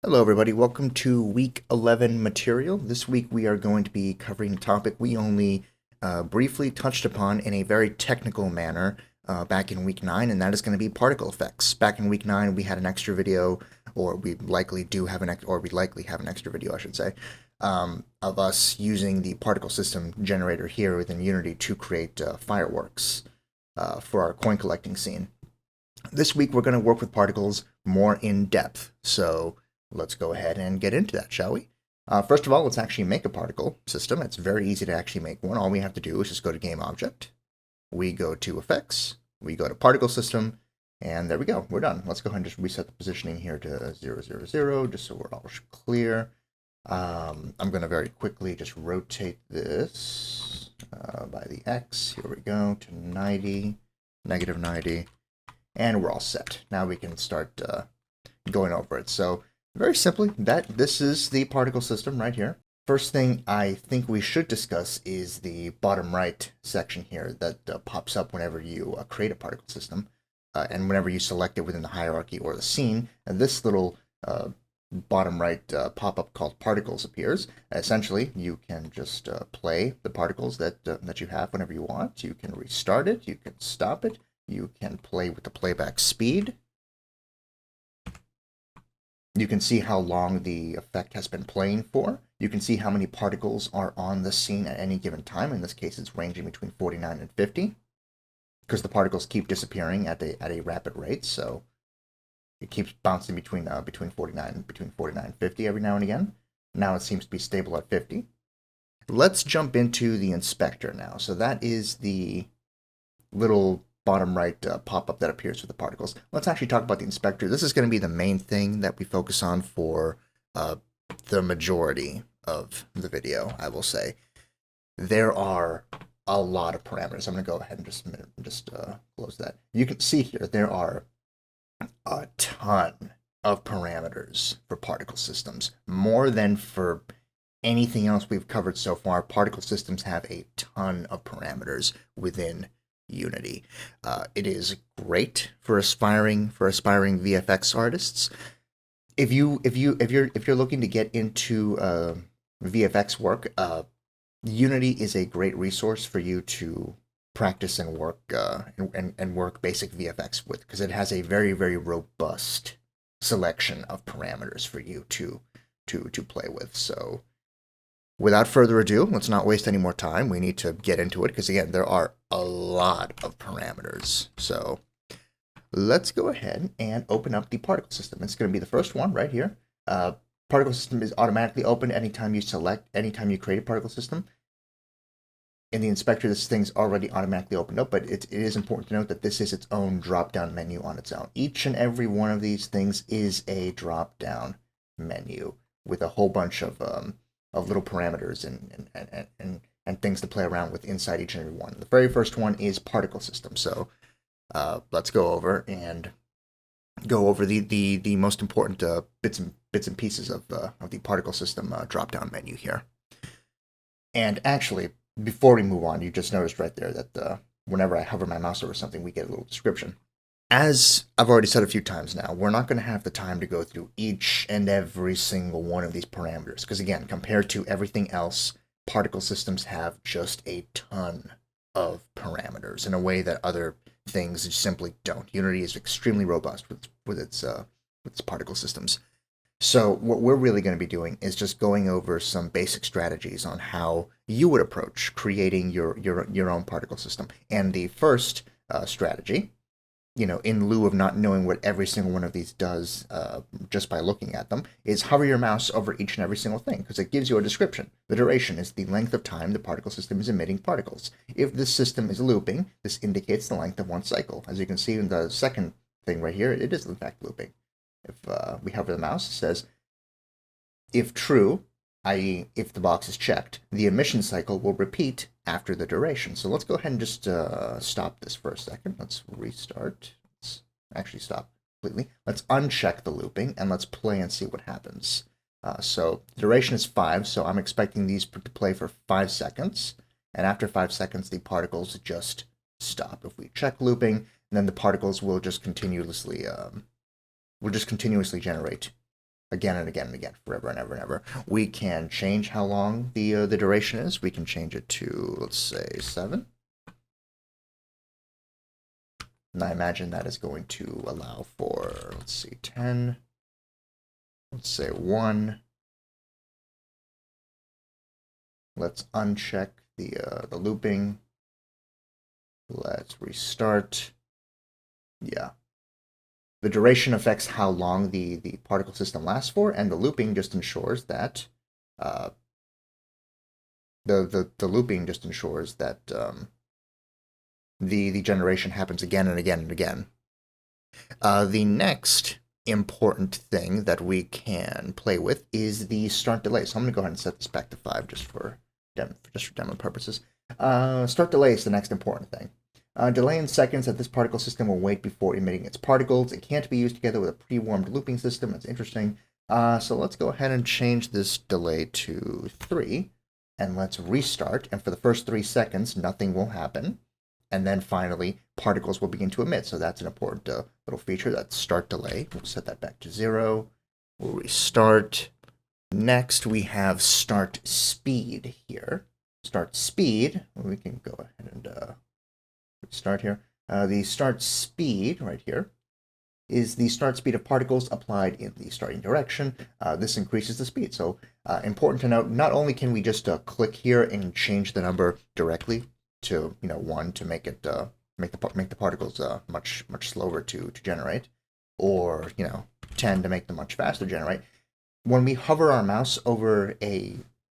Hello, everybody. Welcome to week 11 material. This week we are going to be covering a topic we only briefly touched upon in a very technical manner back in week 9, and that is going to be particle effects. Back in week 9, we had an extra video, or we likely do have we likely have an extra video, I should say, of us using the particle system generator here within Unity to create fireworks for our coin collecting scene. This week we're going to work with particles more in depth, so let's go ahead and get into that, shall we? First of all, let's actually make a particle system. It's very easy to actually make one. All we have to do is just go to Game Object. We go to Effects. We go to Particle System. And there we go. We're done. Let's go ahead and just reset the positioning here to 0, 0, 0, just so we're all clear. I'm going to very quickly just rotate this by the X. Here we go to 90, negative 90. And we're all set. Now we can start going over it. So very simply, this is the particle system right here. First thing I think we should discuss is the bottom right section here that pops up whenever you create a particle system, and whenever you select it within the hierarchy or the scene. And this little bottom right pop-up called particles appears. Essentially, you can just play the particles that you have whenever you want. You can restart it. You can stop it. You can play with the playback speed. You can see how long the effect has been playing for. You can see how many particles are on the scene at any given time. In this case, it's ranging between 49 and 50, because the particles keep disappearing at a rapid rate. So it keeps bouncing between 49 and 50 every now and again. Now it seems to be stable at 50. Let's jump into the inspector now. So that is the little bottom right pop-up that appears with the particles. Let's actually talk about the inspector. This is going to be the main thing that we focus on for the majority of the video, I will say. There are a lot of parameters. I'm going to go ahead and just close that. You can see here there are a ton of parameters for particle systems, more than for anything else we've covered so far. Particle systems have a ton of parameters within Unity. It is great for aspiring VFX artists. If you're looking to get into VFX work, Unity is a great resource for you to practice and work and work basic VFX with, because it has a very robust selection of parameters for you to play with. So without further ado, let's not waste any more time. We need to get into it because, again, there are a lot of parameters. So let's go ahead and open up the particle system. It's going to be the first one right here. Particle system is automatically open anytime you create a particle system. In the inspector, this thing's already automatically opened up, but it is important to note that this is its own drop-down menu on its own. Each and every one of these things is a drop-down menu with a whole bunch of little parameters and things to play around with inside each and every one. The very first one is particle system. So let's go over the most important bits and pieces of the particle system drop-down menu here. And actually, before we move on, you just noticed right there that whenever I hover my mouse over something, we get a little description. As I've already said a few times now, we're not going to have the time to go through each and every single one of these parameters, because again, compared to everything else, particle systems have just a ton of parameters in a way that other things simply don't. Unity is extremely robust with its particle systems. So what we're really going to be doing is just going over some basic strategies on how you would approach creating your own particle system. And the first strategy, in lieu of not knowing what every single one of these does just by looking at them, is hover your mouse over each and every single thing, because it gives you a description. The duration is the length of time the particle system is emitting particles. If this system is looping, this indicates the length of one cycle. As you can see in the second thing right here, it is in fact looping. If we hover the mouse, it says, if true, i.e. if the box is checked, the emission cycle will repeat after the duration. So let's go ahead and just stop this for a second. Let's restart. Let's actually stop completely. Let's uncheck the looping, and let's play and see what happens. So the duration is 5, so I'm expecting these to play for 5 seconds. And after 5 seconds, the particles just stop. If we check looping, then the particles will just continuously generate again and again and again, forever and ever and ever. We can change how long the duration is. We can change it to, let's say, 7. And I imagine that is going to allow for, let's see, 10. Let's say 1. Let's uncheck the looping. Let's restart. Yeah. The duration affects how long the particle system lasts for, and the looping just ensures that the looping just ensures that the generation happens again and again and again. The next important thing that we can play with is the start delay. So I'm going to go ahead and set this back to 5 just for demo purposes. Start delay is the next important thing. Delay in seconds that this particle system will wait before emitting its particles. It can't be used together with a pre-warmed looping system. That's interesting. So let's go ahead and change this delay to 3. And let's restart. And for the first 3 seconds, nothing will happen. And then finally, particles will begin to emit. So that's an important little feature. That's start delay. We'll set that back to 0. We'll restart. Next, we have start speed here. Start speed. We can go ahead and start here. The start speed right here is the start speed of particles applied in the starting direction. This increases the speed. So important to note, not only can we just click here and change the number directly to 1 to make it make the particles much slower to generate, or 10 to make them much faster to generate. When we hover our mouse over a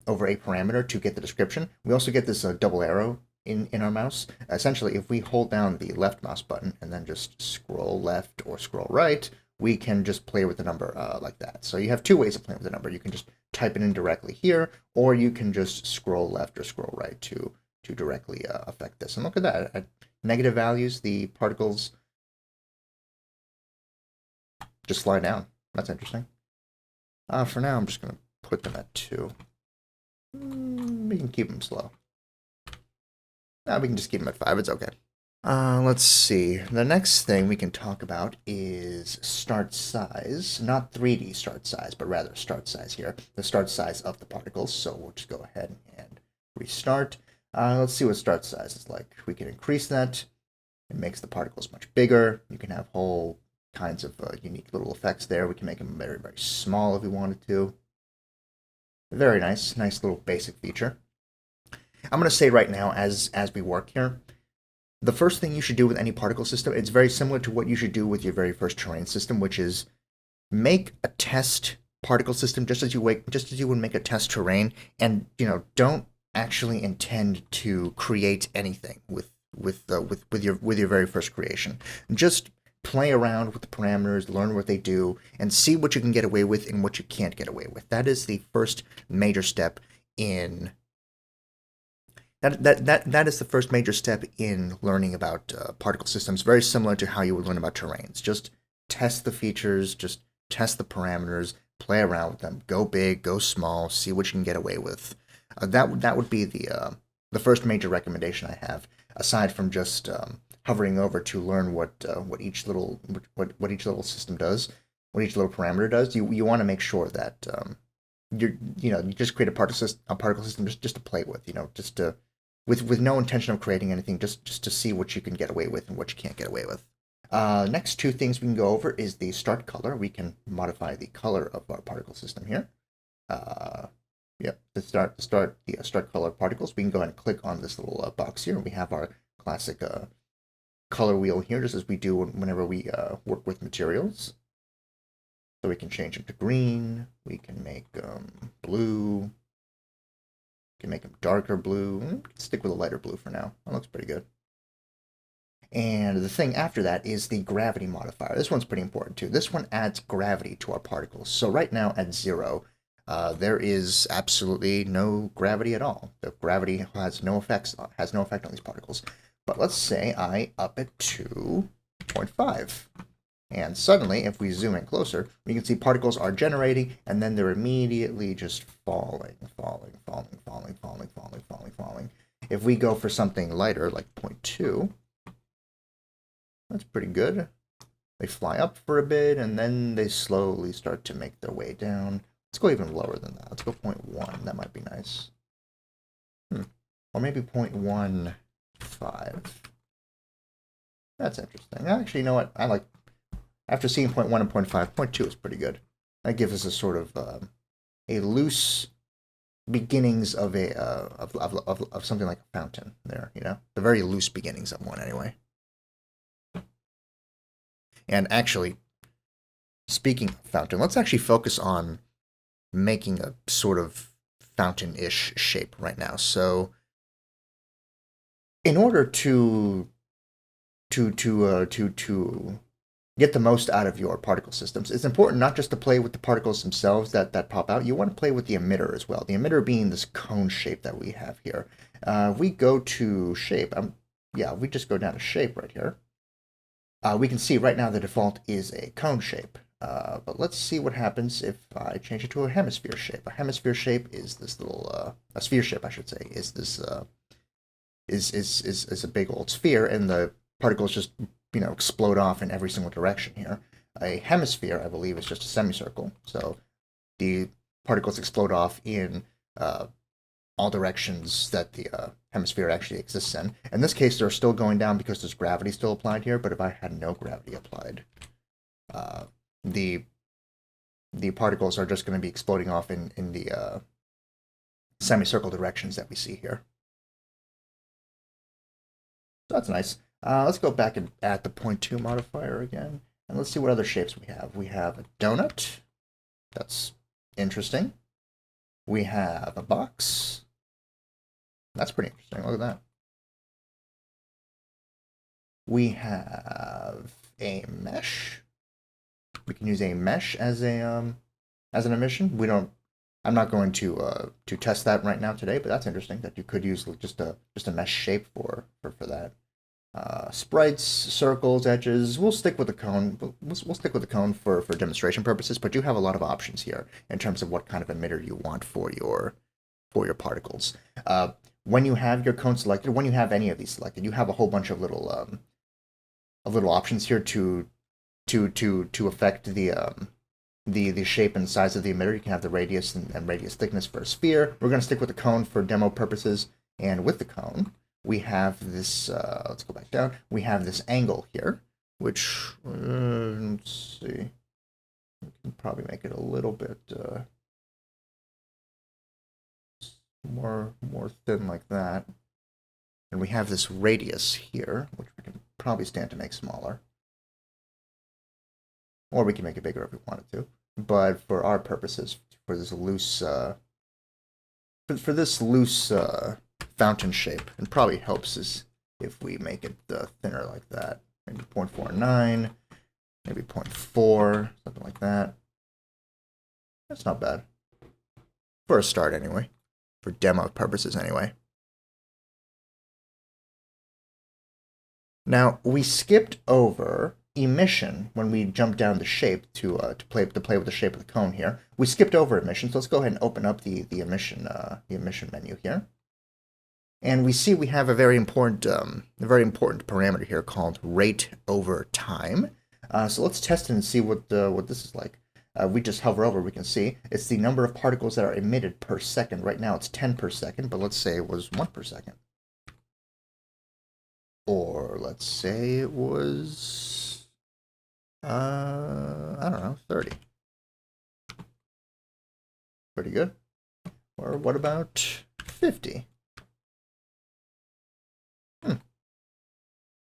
parameter to get the description, we also get this double arrow in our mouse. Essentially, if we hold down the left mouse button and then just scroll left or scroll right, we can just play with the number like that. So you have 2 ways of playing with the number. You can just type it in directly here, or you can just scroll left or scroll right to directly affect this. And look at that. At negative values, the particles just slide down. That's interesting. For now, I'm just going to put them at 2. We can keep them slow. We can just keep them at 5. It's okay. Let's see. The next thing we can talk about is start size. Not 3D start size, but rather start size here. The start size of the particles. So we'll just go ahead and restart. Let's see what start size is like. We can increase that. It makes the particles much bigger. You can have whole kinds of unique little effects there. We can make them very, very small if we wanted to. Very nice. Nice little basic feature. I'm going to say right now, as we work here, the first thing you should do with any particle system, it's very similar to what you should do with your very first terrain system, which is make a test particle system just as you would make a test terrain, and don't actually intend to create anything with your very first creation. Just play around with the parameters, learn what they do, and see what you can get away with and what you can't get away with. That is the first major step in that is the first major step in learning about particle systems. Very similar to how you would learn about terrains. Just test the features, just test the parameters, play around with them. Go big, go small, see what you can get away with. That would be the first major recommendation I have, aside from just hovering over to learn what each little system does, what each little parameter does. You want to make sure that you just create a particle system just to play with, just to with no intention of creating anything, just to see what you can get away with and what you can't get away with. Next 2 things we can go over is the start color. We can modify the color of our particle system here. To start color particles, we can go ahead and click on this little box here. We have our classic color wheel here, just as we do whenever we work with materials. So we can change them to green. We can make blue. We can make them darker blue. Stick with a lighter blue for now. That looks pretty good. And the thing after that is the gravity modifier. This one's pretty important too. This one adds gravity to our particles. So right now at 0, there is absolutely no gravity at all. The gravity has no effect on these particles. But let's say I up it to 0.5. And suddenly, if we zoom in closer, we can see particles are generating, and then they're immediately just falling. If we go for something lighter, like 0.2, that's pretty good. They fly up for a bit, and then they slowly start to make their way down. Let's go even lower than that. Let's go 0.1. That might be nice. Or maybe 0.15. That's interesting. Actually, you know what? I like, after seeing 0.1 and 0.5, 0.2 is pretty good. That gives us a sort of a loose beginnings of a of something like a fountain there, you know? The very loose beginnings of one, anyway. And actually, speaking of fountain, let's actually focus on making a sort of fountain-ish shape right now. So, in order to get the most out of your particle systems, it's important not just to play with the particles themselves that pop out. You want to play with the emitter as well. The emitter being this cone shape that we have here. We go to shape. We just go down to shape right here. We can see right now the default is a cone shape. But let's see what happens if I change it to a hemisphere shape. A hemisphere shape is this little, a sphere shape, I should say, is this, is a big old sphere, and the particles just, explode off in every single direction here. A hemisphere, I believe, is just a semicircle, so the particles explode off in all directions that the hemisphere actually exists in. In this case, they're still going down because there's gravity still applied here, but if I had no gravity applied, the particles are just going to be exploding off in the semicircle directions that we see here. So that's nice. Let's go back and add the 0.2 modifier again, and let's see what other shapes we have. We have a donut. That's interesting. We have a box. That's pretty interesting. Look at that. We have a mesh. We can use a mesh as an emission. I'm not going to test that right now today, but that's interesting that you could use just a mesh shape for that. Sprites, circles, edges. We'll stick with the cone. We'll stick with the cone for demonstration purposes, but you have a lot of options here in terms of what kind of emitter you want for your particles. When you have your cone selected, when you have any of these selected, you have a whole bunch of little options here to affect the shape and size of the emitter. You can have the radius and radius thickness for a sphere. We're going to stick with the cone for demo purposes, and with the cone, we have this, let's go back down, we have this angle here, which, let's see, we can probably make it a little bit more thin like that. And we have this radius here, which we can probably stand to make smaller. Or we can make it bigger if we wanted to. But for our purposes, for this loose, fountain shape, it probably helps is if we make it thinner like that. Maybe 0.49, maybe 0.4, something like that. That's not bad. For a start, anyway. For demo purposes, anyway. Now, we skipped over emission when we jumped down the shape to play with the shape of the cone here. We skipped over emission, so let's go ahead and open up the emission menu here. And we see we have a very important parameter here called rate over time. So let's test it and see what this is like. We just hover over, we can see it's the number of particles that are emitted per second. Right now it's 10 per second, but let's say it was 1 per second. Or let's say it was, I don't know, 30. Pretty good. Or what about 50?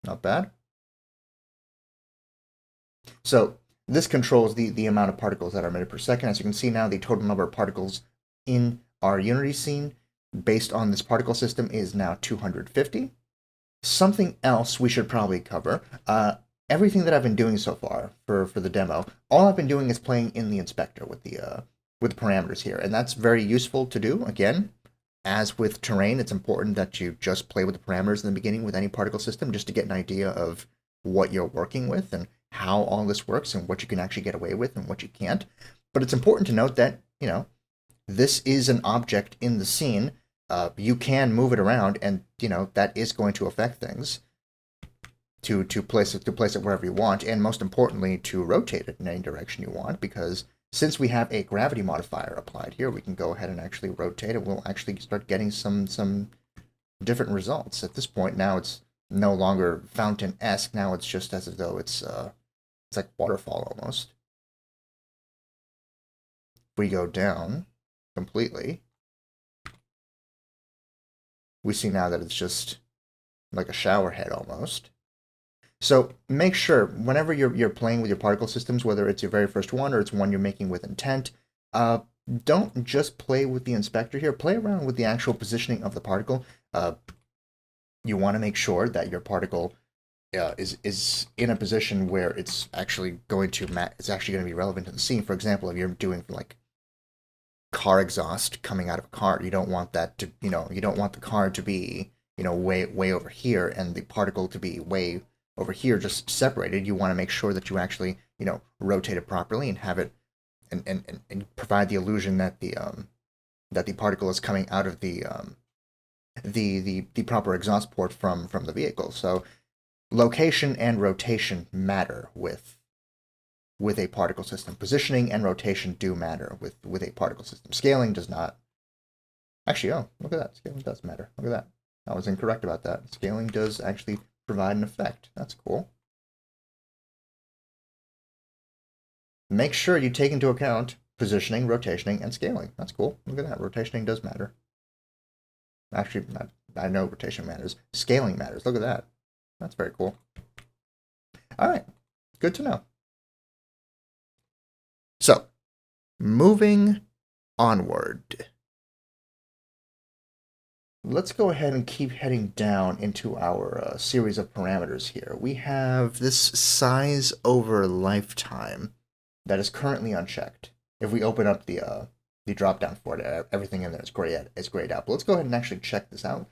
Not bad. So this controls the amount of particles that are emitted per second. As you can see now, the total number of particles in our Unity scene based on this particle system is now 250. Something else we should probably cover. Everything that I've been doing so far for the demo, all I've been doing is playing in the inspector with the parameters here, and that's very useful to do. Again, as with terrain, it's important that you just play with the parameters in the beginning with any particle system just to get an idea of what you're working with and how all this works and what you can actually get away with and what you can't. But it's important to note that, this is an object in the scene. You can move it around and, that is going to affect things. to place it wherever you want, and most importantly, to rotate it in any direction you want. Because since we have a gravity modifier applied here, we can go ahead and actually rotate it. We'll actually start getting some different results. At this point, now it's no longer fountain-esque. Now it's just as though it's like waterfall almost. If we go down completely, we see now that it's just like a shower head almost. So make sure whenever you're playing with your particle systems, whether it's your very first one or it's one you're making with intent, don't just play with the inspector here. Play around with the actual positioning of the particle. You want to make sure that your particle is in a position where it's actually going to be relevant to the scene. For example, if you're doing like car exhaust coming out of a car, you don't want that to you don't want the car to be way over here and the particle to be way over here, just separated. You want to make sure that you actually rotate it properly and have it and provide the illusion that the particle is coming out of the proper exhaust port from the vehicle. So location and rotation matter with a particle system. Positioning and rotation do matter with a particle system. Scaling does not. Actually, oh, look at that. Scaling does matter. Look at that. I was incorrect about that. Scaling does actually provide an effect. That's cool. Make sure you take into account positioning, rotationing, and scaling. That's cool. Look at that. Rotationing does matter. Actually, I know rotation matters. Scaling matters. Look at that. That's very cool. All right. Good to know. So, moving onward. Let's go ahead and keep heading down into our series of parameters here. We have this size over lifetime that is currently unchecked. If we open up the drop-down for it, everything in there is grayed out. But let's go ahead and actually check this out.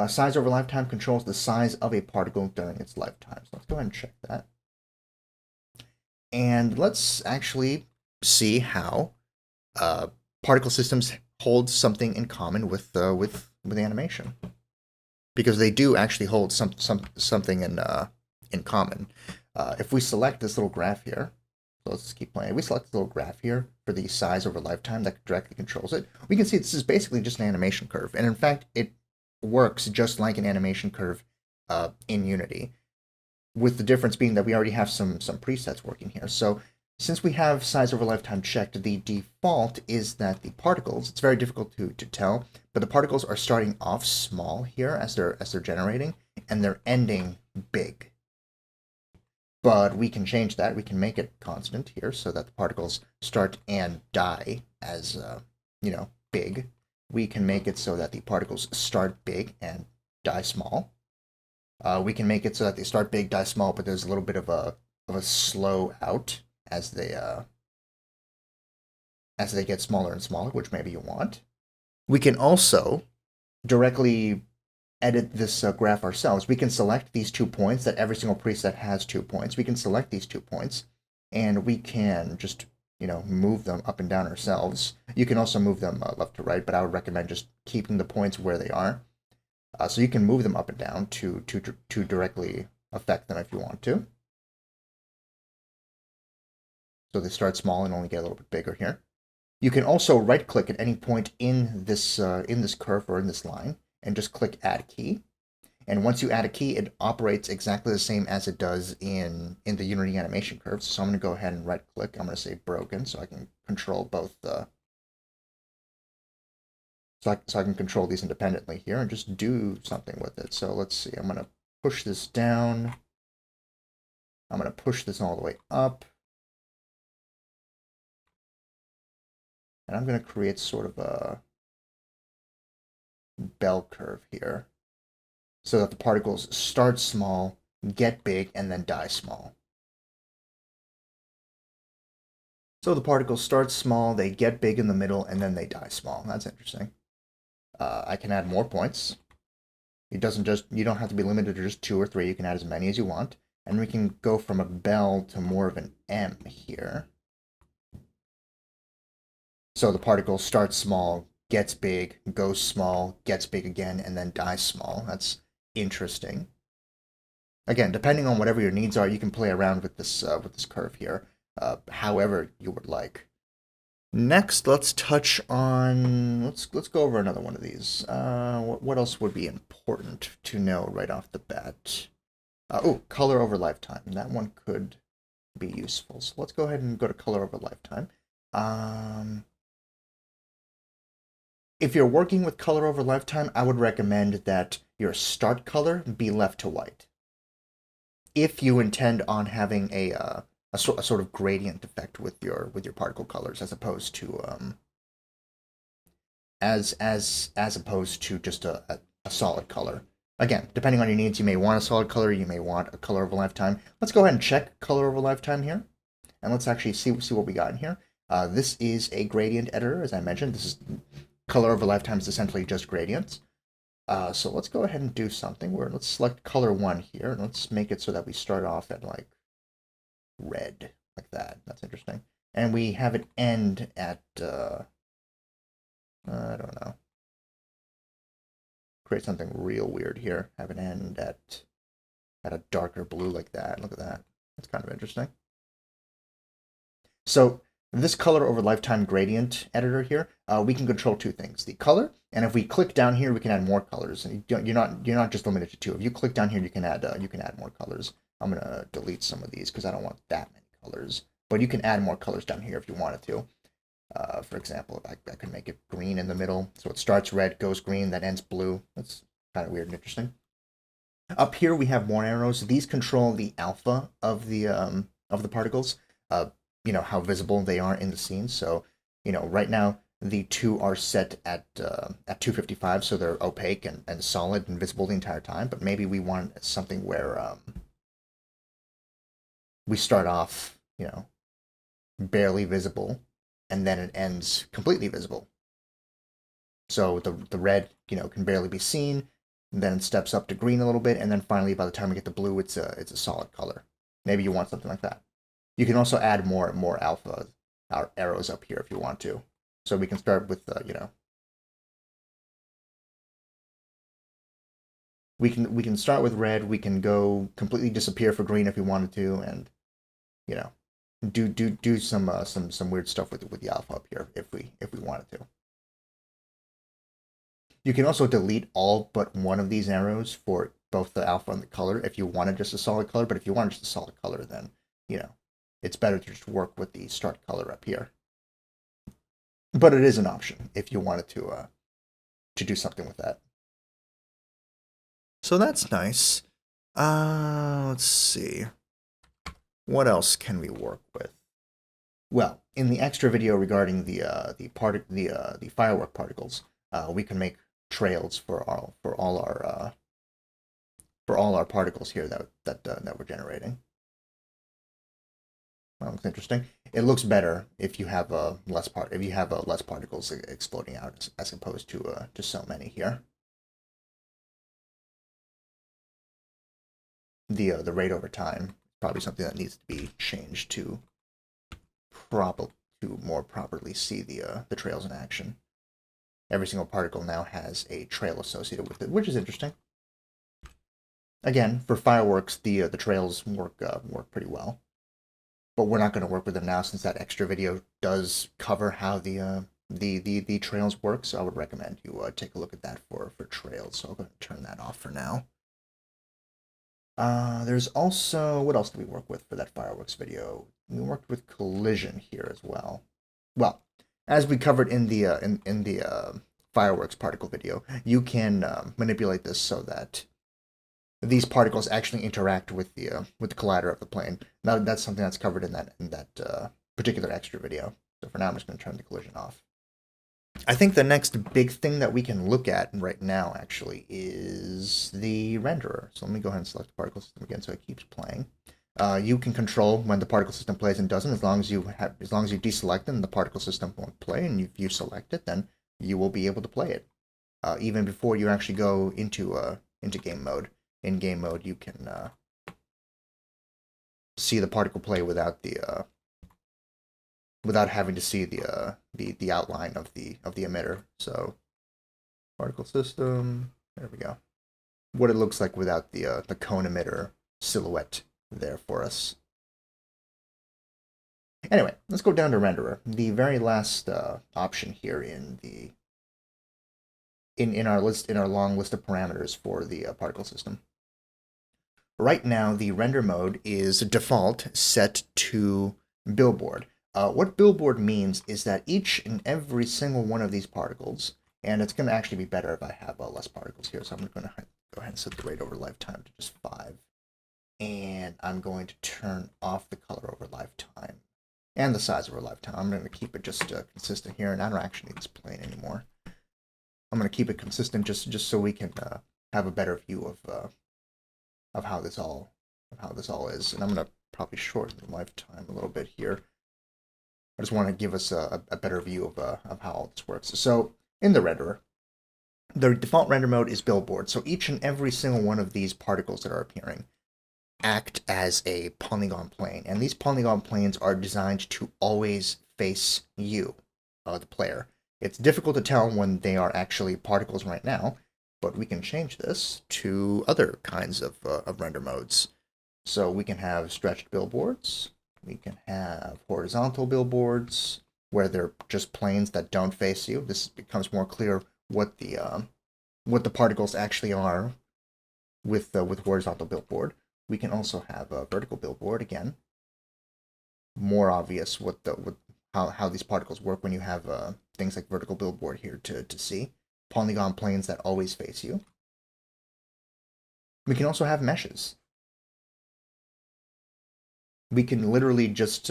Size over lifetime controls the size of a particle during its lifetime. So let's go ahead and check that. And let's actually see how particle systems hold something in common with animation, because they do actually hold something in common. If we select this little graph here, so let's keep playing. If we select this little graph here for the size over lifetime that directly controls it, we can see this is basically just an animation curve, and in fact, it works just like an animation curve in Unity, with the difference being that we already have some presets working here. So since we have size over lifetime checked, the default is that the particles, it's very difficult to tell, but the particles are starting off small here as they're generating, and they're ending big. But we can change that. We can make it constant here so that the particles start and die as, big. We can make it so that the particles start big and die small. We can make it so that they start big, die small, but there's a little bit of a slow out as they get smaller and smaller, which maybe you want. We can also directly edit this graph ourselves. We can select these 2 points, that every single preset has 2 points. We can select these 2 points, and we can just, move them up and down ourselves. You can also move them left to right, but I would recommend just keeping the points where they are. So you can move them up and down to directly affect them if you want to. So they start small and only get a little bit bigger here. You can also right-click at any point in this curve or in this line, and just click Add Key. And once you add a key, it operates exactly the same as it does in the Unity animation curves. So I'm going to go ahead and right-click. I'm going to say Broken, so I can control both the. So I can control these independently here and just do something with it. So let's see. I'm going to push this down. I'm going to push this all the way up. And I'm going to create sort of a bell curve here so that the particles start small, get big, and then die small. So the particles start small, they get big in the middle, and then they die small. That's interesting. I can add more points. You don't have to be limited to just 2 or 3. You can add as many as you want. And we can go from a bell to more of an M here. So the particle starts small, gets big, goes small, gets big again, and then dies small. That's interesting. Again, depending on whatever your needs are, you can play around with this curve here, however you would like. Next, let's touch on let's go over another one of these. What else would be important to know right off the bat? Oh, color over lifetime. That one could be useful. So let's go ahead and go to color over lifetime. Um, if you're working with color over lifetime, I would recommend that your start color be left to white. If you intend on having a sort of gradient effect with your particle colors, as opposed to as opposed to just a solid color. Again, depending on your needs, you may want a solid color, you may want a color over lifetime. Let's go ahead and check color over lifetime here, and let's actually see what we got in here. This is a gradient editor, as I mentioned. This is color over lifetime is essentially just gradients. So let's go ahead and do something where let's select color 1 here, and let's make it so that we start off at like red, like that. That's interesting. And we have it end at, I don't know. Create something real weird here. Have it end at a darker blue like that. Look at that. That's kind of interesting. So this color over lifetime gradient editor here, we can control two things: the color, and if we click down here, we can add more colors. And you're not just limited to two. If you click down here, you can add more colors. I'm gonna delete some of these because I don't want that many colors. But you can add more colors down here if you wanted to. For example, I could make it green in the middle, so it starts red, goes green, then ends blue. That's kind of weird and interesting. Up here we have more arrows. These control the alpha of the particles. How visible they are in the scene. So, right now the two are set at 255, so they're opaque and solid and visible the entire time. But maybe we want something where we start off, barely visible, and then it ends completely visible. So the red, can barely be seen, and then it steps up to green a little bit, and then finally by the time we get to blue, it's a solid color. Maybe you want something like that. You can also add more alpha arrows up here if you want to. So we can start with we can start with red. We can go completely disappear for green if we wanted to, and you know do some weird stuff with the alpha up here if we wanted to. You can also delete all but one of these arrows for both the alpha and the color if you wanted just a solid color. But if you wanted just a solid color, then you know it's better to just work with the start color up here. But it is an option if you wanted to do something with that. So that's nice. Let's see. What else can we work with? Well, in the extra video regarding the firework particles, we can make trails for all our particles here that we're generating. Well, looks interesting. It looks better if you have less particles exploding out as opposed to so many here. The rate over time is probably something that needs to be changed to more properly see the trails in action. Every single particle now has a trail associated with it, which is interesting. Again, for fireworks, the trails work pretty well, but we're not going to work with them now since that extra video does cover how the trails work. So I would recommend you take a look at that for trails. So I'm going to turn that off for now. There's also, what else do we work with for that fireworks video? We worked with collision here as well. Well, as we covered in the fireworks particle video, you can manipulate this so that these particles actually interact with the collider of the plane. Now that's something that's covered in that particular extra video. So for now, I'm just going to turn the collision off. I think the next big thing that we can look at right now actually is the renderer. So let me go ahead and select the particle system again so it keeps playing. You can control when the particle system plays and doesn't. As long as you deselect it and the particle system won't play, and if you select it, then you will be able to play it even before you actually go into game mode. In game mode, you can see the particle play without having to see the outline of the emitter. So particle system, there we go. What it looks like without the cone emitter silhouette there for us. Anyway, let's go down to renderer. The very last option here in the in our long list of parameters for the particle system. Right now, the render mode is default set to billboard. What billboard means is that each and every single one of these particles, and it's going to actually be better if I have less particles here, so I'm going to go ahead and set the rate over lifetime to just 5. And I'm going to turn off the color over lifetime and the size over lifetime. I'm going to keep it just consistent here, and I don't actually need this plane anymore. I'm going to keep it consistent just so we can have a better view of how this all is. And I'm going to probably shorten the lifetime a little bit here. I just want to give us a better view of how all this works. So in the renderer, the default render mode is billboard. So each and every single one of these particles that are appearing act as a polygon plane. And these polygon planes are designed to always face you, the player. It's difficult to tell when they are actually particles right now, but we can change this to other kinds of render modes. So we can have stretched billboards. We can have horizontal billboards, where they're just planes that don't face you. This becomes more clear what the particles actually are with horizontal billboard. We can also have a vertical billboard again. More obvious how these particles work when you have things like vertical billboard here to see. Polygon planes that always face you. We can also have meshes. We can literally just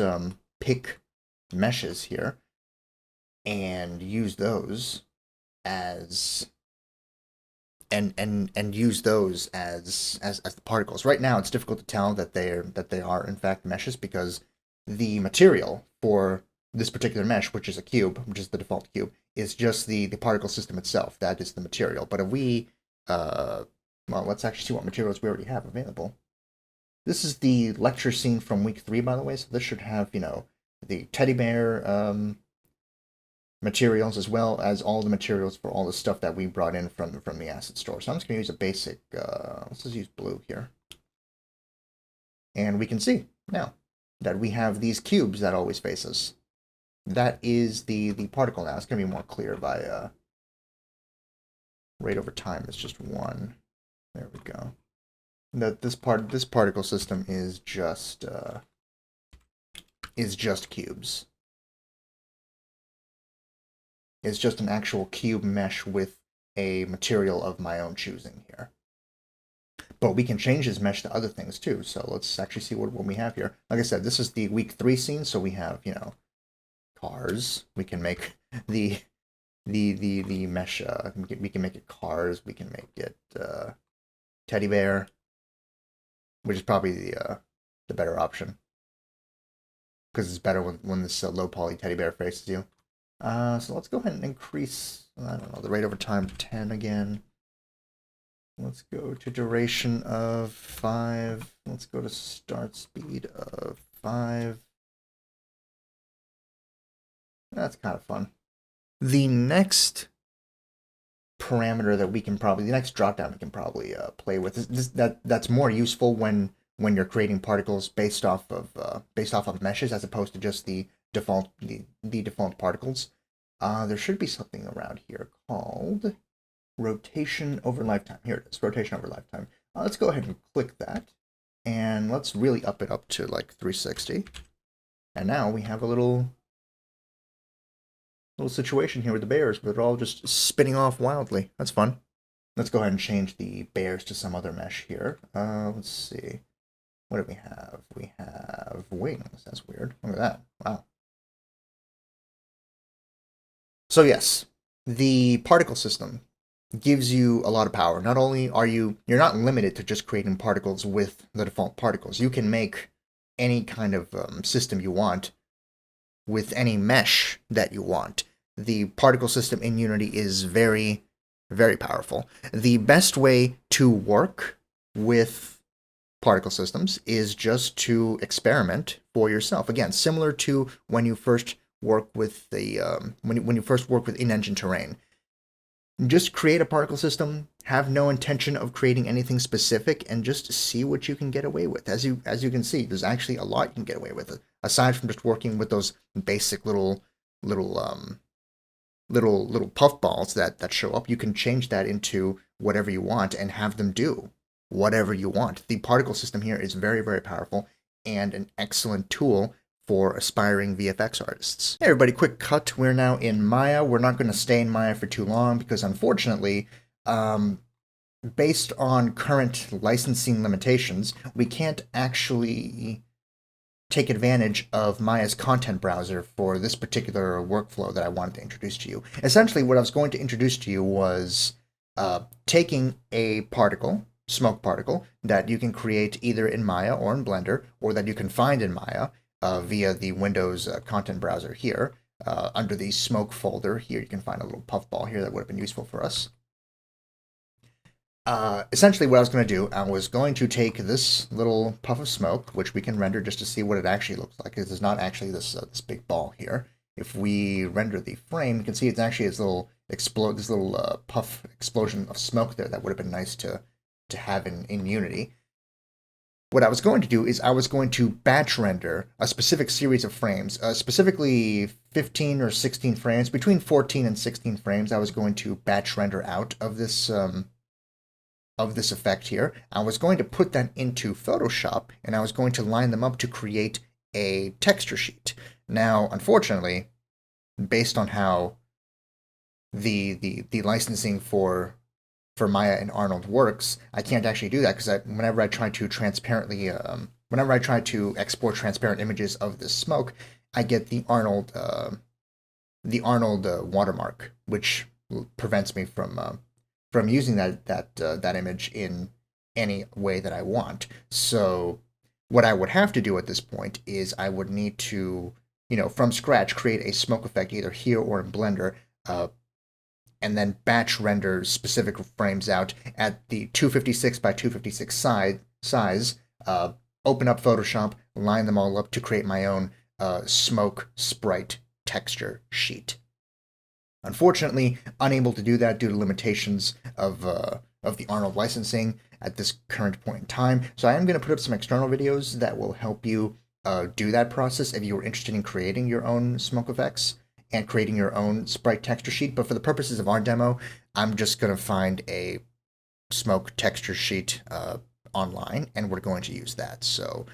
pick meshes here and use those as and use those as the particles. Right now, it's difficult to tell that they are in fact meshes because the material for this particular mesh, which is a cube, which is the default cube, is just the particle system itself. That is the material. But if we well, let's actually see what materials we already have available. This is the lecture scene from week 3, by the way, so this should have, the teddy bear materials as well as all the materials for all the stuff that we brought in from the asset store. So I'm just going to use a basic, let's just use blue here. And we can see now that we have these cubes that always face us. That is the particle now. It's going to be more clear by rate over time is just 1. There we go. That this particle system is just cubes. It's just an actual cube mesh with a material of my own choosing here. But we can change this mesh to other things too. So let's actually see what we have here. Like I said, this is the week 3 scene, so we have, cars. We can make the mesh. We can make it cars. We can make it teddy bear, which is probably the better option because it's better when this low poly teddy bear faces you. So let's go ahead and increase, I don't know, the rate over time to 10 again. Let's go to duration of 5. Let's go to start speed of 5. That's kind of fun. The next parameter that we can probably, the next dropdown we can probably play with is that's more useful when you're creating particles based off of meshes as opposed to just the default particles. There should be something around here called rotation over lifetime. Here it is, rotation over lifetime. Let's go ahead and click that, and let's really up it up to like 360. And now we have a little situation here with the bears, but they're all just spinning off wildly. That's fun. Let's go ahead and change the bears to some other mesh here. Let's see. What do we have? We have wings. That's weird. Look at that. Wow. So yes, the particle system gives you a lot of power. Not only are you're not limited to just creating particles with the default particles. You can make any kind of system you want with any mesh that you want. The particle system in Unity is very, very powerful. The best way to work with particle systems is just to experiment for yourself. Again, similar to when you first work with the when you first work with in-engine terrain. Just create a particle system, have no intention of creating anything specific, and just see what you can get away with. As you can see, there's actually a lot you can get away with, aside from just working with those basic little little puff balls that show up. You can change that into whatever you want and have them do whatever you want. The particle system here is very, very powerful and an excellent tool for aspiring VFX artists. Hey everybody, quick cut. We're now in Maya. We're not going to stay in Maya for too long because unfortunately, based on current licensing limitations, we can't actually take advantage of Maya's content browser for this particular workflow that I wanted to introduce to you. Essentially, what I was going to introduce to you was taking a particle, smoke particle, that you can create either in Maya or in Blender, or that you can find in Maya via the Windows content browser here. Under the smoke folder here, you can find a little puffball here that would have been useful for us. Essentially what I was going to do, I was going to take this little puff of smoke, which we can render just to see what it actually looks like. This is not actually this big ball here. If we render the frame, you can see it's actually this little puff explosion of smoke there that would have been nice to have in Unity. What I was going to do is I was going to batch render a specific series of frames, specifically 15 or 16 frames, between 14 and 16 frames. I was going to batch render out of this effect here. I was going to put that into Photoshop, and I was going to line them up to create a texture sheet. Now, unfortunately, based on how the licensing for Maya and Arnold works, I can't actually do that because whenever I try to export transparent images of this smoke, I get the Arnold watermark, which prevents me from using that image in any way that I want. So what I would have to do at this point is I would need to, from scratch, create a smoke effect either here or in Blender, and then batch render specific frames out at the 256 by 256 size, open up Photoshop, line them all up to create my own smoke sprite texture sheet. Unfortunately, unable to do that due to limitations of the Arnold licensing at this current point in time. So I am going to put up some external videos that will help you do that process if you are interested in creating your own smoke effects and creating your own sprite texture sheet. But for the purposes of our demo, I'm just going to find a smoke texture sheet online, and we're going to use that. So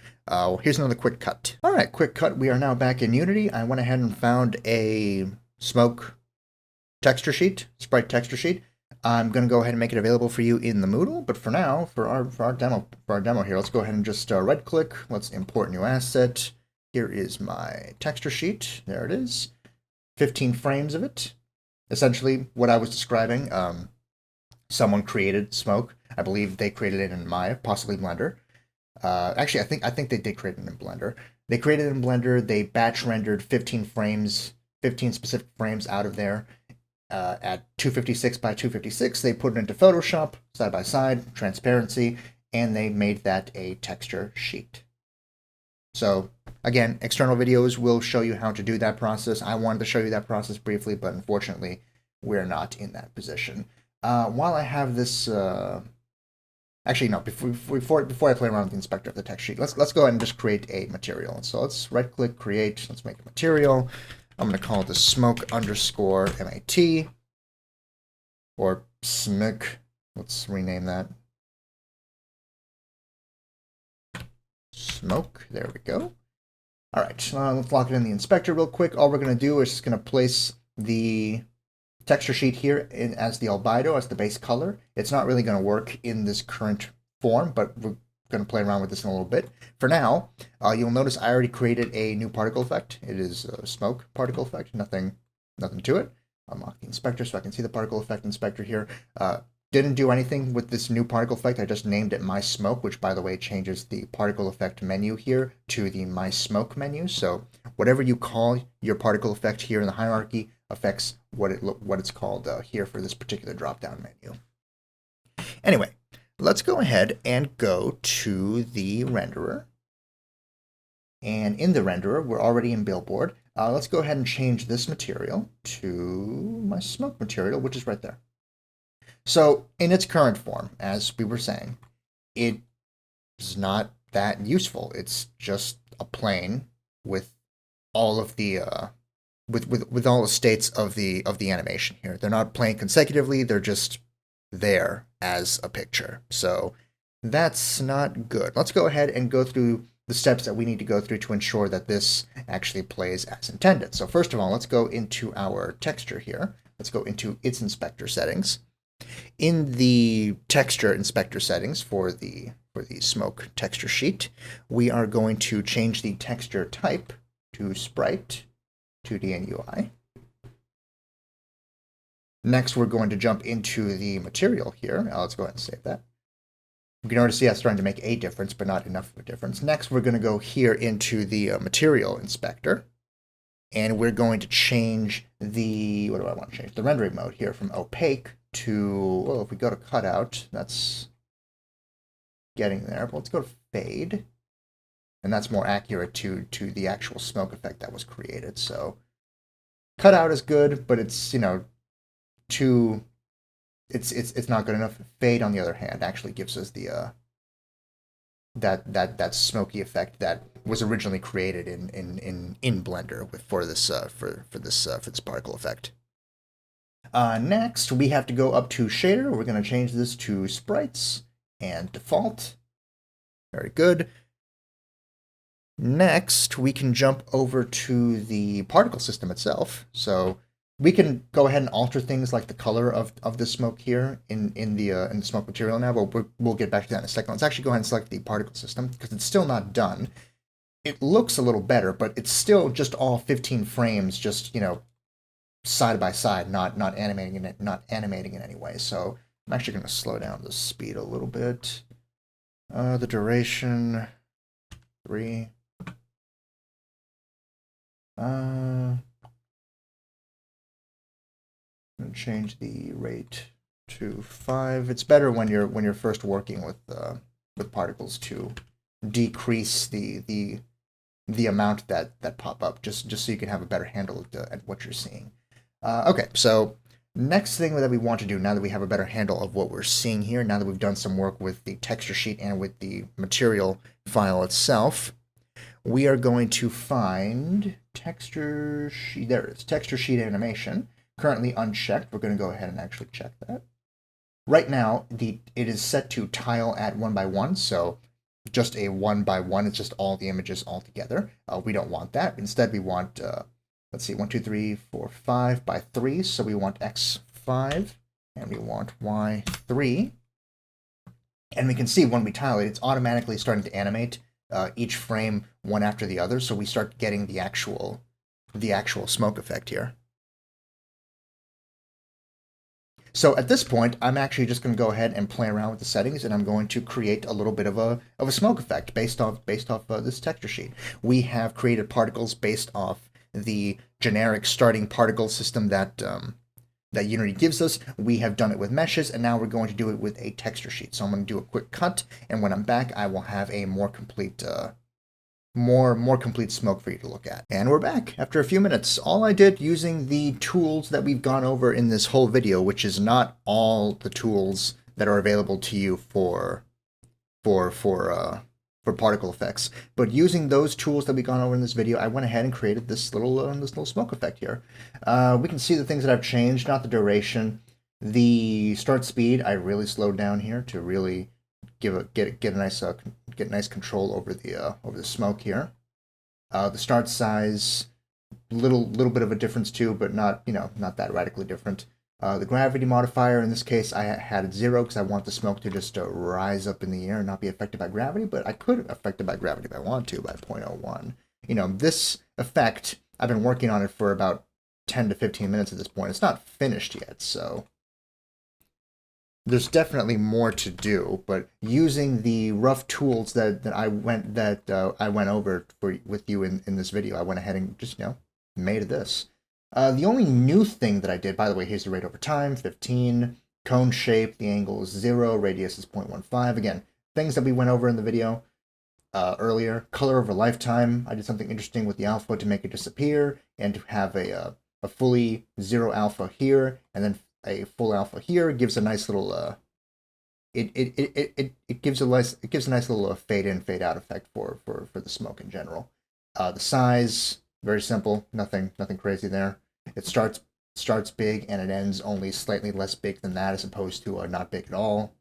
here's another quick cut. All right, quick cut. We are now back in Unity. I went ahead and found a smoke texture sheet, sprite texture sheet. I'm going to go ahead and make it available for you in the Moodle, but for now, for our demo here, let's go ahead and just right click. Let's import new asset. Here is my texture sheet. There it is. 15 frames of it. Essentially, what I was describing, someone created smoke. I believe they created it in Maya, possibly Blender. Actually, I think they did create it in Blender. They created it in Blender. They batch rendered 15 frames, 15 specific frames out of there. At 256 by 256, they put it into Photoshop, side by side, transparency, and they made that a texture sheet. So again, external videos will show you how to do that process. I wanted to show you that process briefly, but unfortunately, we're not in that position. While I have this, actually no, before I play around with the inspector of the text sheet, let's go ahead and just create a material. So let's right-click, create. Let's make a material. I'm going to call it the smoke underscore MAT, or SMIC. Let's rename that. Smoke. There we go. All right, let's lock it in the inspector real quick. All we're going to do is just going to place the texture sheet here as the albedo, as the base color. It's not really going to work in this current form, but we're going to play around with this in a little bit. For now, you'll notice I already created a new particle effect. It is a smoke particle effect, nothing to it. Unlock the inspector so I can see the particle effect inspector here. Didn't do anything with this new particle effect. I just named it My Smoke, which by the way changes the particle effect menu here to the My Smoke menu. So whatever you call your particle effect here in the hierarchy affects what it's called here for this particular drop-down menu. Anyway, let's go ahead and go to the renderer. And in the renderer, we're already in Billboard. Let's go ahead and change this material to my smoke material, which is right there. So in its current form, as we were saying, it is not that useful. It's just a plane with all of the with all the states of the animation here. They're not playing consecutively, they're just there as a picture. So that's not good. Let's go ahead and go through the steps that we need to go through to ensure that this actually plays as intended. So first of all, let's go into our texture here. Let's go into its inspector settings. In the texture inspector settings for the smoke texture sheet, we are going to change the texture type to sprite 2D and UI. Next, we're going to jump into the material here. Let's go ahead and save that. You can already see that's starting to make a difference, but not enough of a difference. Next, we're going to go here into the material inspector, and we're going to change the, what do I want to change? The rendering mode here from opaque to, well, if we go to cutout, that's getting there, but let's go to fade, and that's more accurate to the actual smoke effect that was created. So cutout is good, but it's, you know, too, it's not good enough. Fade, on the other hand, actually gives us the that smoky effect that was originally created in Blender for this particle effect. Next, we have to go up to shader. We're going to change this to sprites and default. Very good. Next, we can jump over to the particle system itself. So we can go ahead and alter things like the color of the smoke here in the smoke material now, but we'll get back to that in a second. Let's actually go ahead and select the particle system because it's still not done. It looks a little better, but it's still just all 15 frames, just, you know, side by side, not animating in any way. So I'm actually going to slow down the speed a little bit. The duration 3. Change the rate to 5. It's better when you're first working with particles to decrease the amount that pop up, just so you can have a better handle at what you're seeing. Okay, so next thing that we want to do, now that we have a better handle of what we're seeing here, now that we've done some work with the texture sheet and with the material file itself, we are going to find texture sheet. There it is, texture sheet animation. Currently unchecked. We're going to go ahead and actually check that. Right now, it is set to tile at 1 by 1, so just a 1 by 1. It's just all the images all together. We don't want that. Instead, we want, let's see, 1, 2, 3, 4, 5 by 3. So we want X5, and we want Y3. And we can see when we tile it, it's automatically starting to animate each frame one after the other, so we start getting the actual smoke effect here. So at this point, I'm actually just going to go ahead and play around with the settings, and I'm going to create a little bit of a smoke effect based off this texture sheet. We have created particles based off the generic starting particle system that that Unity gives us. We have done it with meshes, and now we're going to do it with a texture sheet. So I'm going to do a quick cut, and when I'm back, I will have a more complete more complete smoke for you to look at. And we're back after a few minutes. All I did using the tools that we've gone over in this whole video, which is not all the tools that are available to you for particle effects, but using those tools that we've gone over in this video, I went ahead and created this little smoke effect here. We can see the things that I've changed, not the duration. The start speed, I really slowed down here to really get a nice control over the smoke here. The start size, little bit of a difference too, but not that radically different. The gravity modifier, in this case, I had it 0 because I want the smoke to just rise up in the air and not be affected by gravity, but I could affect it by gravity if I want to by 0.01. You know, this effect, I've been working on it for about 10 to 15 minutes at this point. It's not finished yet, so there's definitely more to do, but using the rough tools that I went over with you in this video, I went ahead and just made this. The only new thing that I did, by the way, here's the rate over time, 15, cone shape, the angle is 0, radius is 0.15. Again, things that we went over in the video earlier. Color over lifetime, I did something interesting with the alpha to make it disappear and to have a fully 0 alpha here, and then a full alpha here. It gives a nice little it gives a nice little fade in, fade out effect for the smoke in general. The size, very simple, nothing crazy there. It starts big and it ends only slightly less big than that, as opposed to not big at all.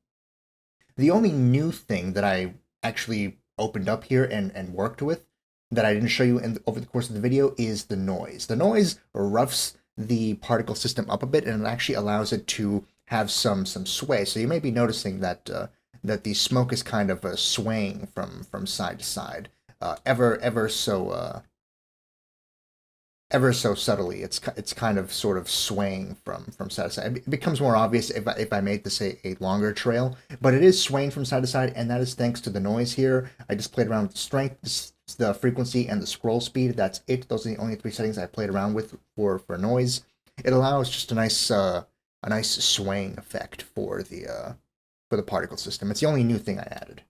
The only new thing that I actually opened up here and worked with that I didn't show you over the course of the video is the noise. The noise roughs the particle system up a bit, and it actually allows it to have some sway. So you may be noticing that that the smoke is kind of swaying from side to side, ever so subtly. It's kind of sort of swaying from side to side. It becomes more obvious if I made this a longer trail, but it is swaying from side to side, and that is thanks to the noise here. I just played around with the strength, the frequency, and the scroll speed. That's it. Those are the only three settings I played around with for noise. It allows just a nice swaying effect for the particle system. It's the only new thing I added.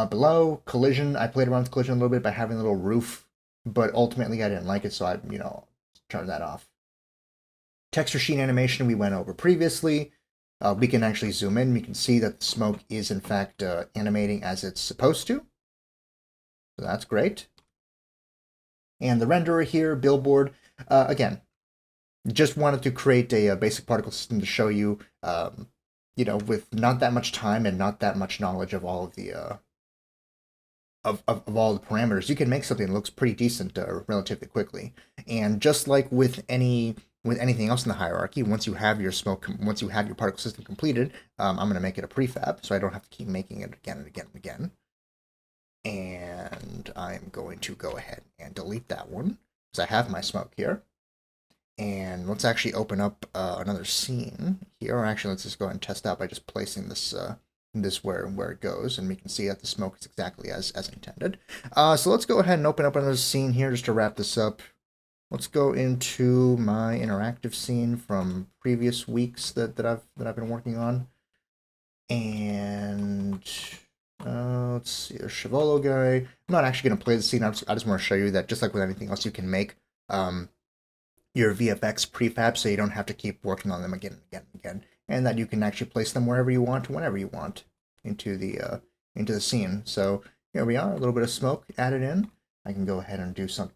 Below, collision, I played around with collision a little bit by having a little roof, but ultimately I didn't like it, so I, turned that off. Texture sheen animation we went over previously. We can actually zoom in. We can see that the smoke is in fact animating as it's supposed to. So that's great. And the renderer here, Billboard, again, just wanted to create a basic particle system to show you, with not that much time and not that much knowledge of all of the of all the parameters, you can make something that looks pretty decent relatively quickly. And just like with anything else in the hierarchy, once you have your particle system completed, I'm going to make it a prefab, so I don't have to keep making it again and again and again. And I'm going to go ahead and delete that one because I have my smoke here. And let's actually open up another scene here. Or actually, let's just go ahead and test out by just placing this where it goes, and we can see that the smoke is exactly as intended. So let's go ahead and open up another scene here just to wrap this up. Let's go into my interactive scene from previous weeks that I've been working on. And let's see, there's Chevolo guy. I'm not actually going to play the scene. I just want to show you that just like with anything else, you can make your VFX prefab so you don't have to keep working on them again and again and again, and that you can actually place them wherever you want, whenever you want, into the scene. So here we are, a little bit of smoke added in. I can go ahead and do some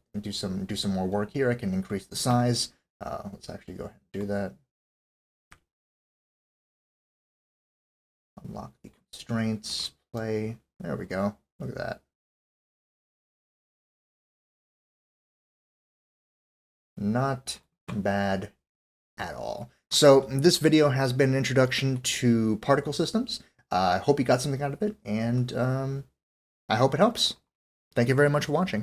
more work here. I can increase the size. Let's actually go ahead and do that. Unlock the constraints, play. There we go. Look at that. Not bad at all. So this video has been an introduction to particle systems. I hope you got something out of it, and I hope it helps. Thank you very much for watching.